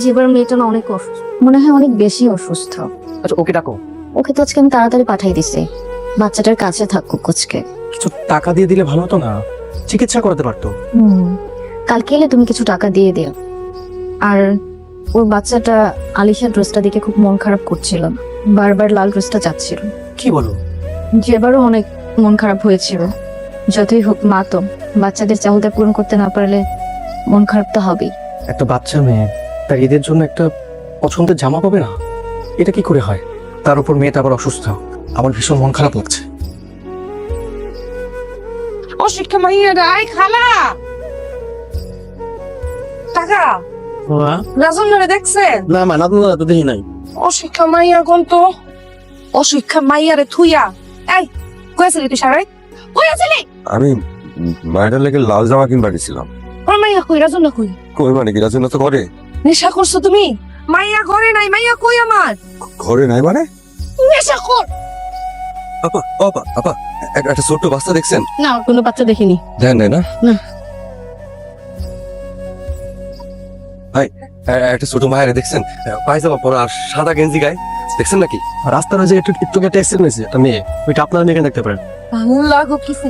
যে এবার মেয়েটা না অনেক অসুস্থ, মনে হয় অনেক বেশি অসুস্থ। আচ্ছা ওকে ডাকো। ওকে তো আজকে আমি তাড়াতাড়ি পাঠিয়ে দিছি, বাচ্চাটার কাছে থাকুক আজকে। কিছু টাকা দিয়ে দিলে ভালো হতো না, চিকিৎসা করাতে পারতো। কালকে এলে তুমি কিছু টাকা দিয়ে দিও। আর ওর বাচ্চাটা আলিশা ড্রেসটা দেখে খুব মন খারাপ করছিল, বারবার লাল ড্রেসটা চাচ্ছিল। কি বলো? যেবারও অনেক মন খারাপ হয়েছিল। যতই হোক মা তো, বাচ্চাদের চাহিদা পূরণ করতে না পারলে মন খারাপ তো হবেই। একটা বাচ্চা মেয়ে তার ঈদের জন্য একটা পছন্দের জামা পাবে না, এটা কি করে হয়? তার উপর মেয়েটা আবার অসুস্থ, আমার ভীষণ মন খারাপ লাগছে। অশিক্ষা মাইয়ারা, আই খালা টাকা রাজন ধরে দেখছেন? না মা, না তো দেখি নাই। অশিক্ষা মাইয়া কোন তো, অশিক্ষা মাইয়ারে থুইয়া। এই কইছিলি তুই সারাই, কইছিলি? আমি মায়ের লেগে লাল জামা কিনবা গেছিলাম। ওর মাইয়া কই, রাজন না কই? কই মানে কি রাজু না তো ঘরে? নেশা করছো তুমি? মাইয়া ঘরে নাই, মাইয়া কই আমার? ঘরে নাই মানে? নেশা কর আপা আপা আপা, একটা ছোট্ট বাচ্চা দেখছেন? না, কোনো বাচ্চা দেখিনি। দেন নাই না? না। ভাই একটা ছোট মায়ের দেখছেন, পায়জামা পরা আর সাদা গেঞ্জি গায়ে, দেখছেন নাকি? রাস্তার যে একটু একটু একটা অ্যাক্সিডেন্ট হয়েছে, একটা মেয়ে, ওইটা আপনারা মেয়েকে দেখতে পারেন। ভালো লাগো কিছু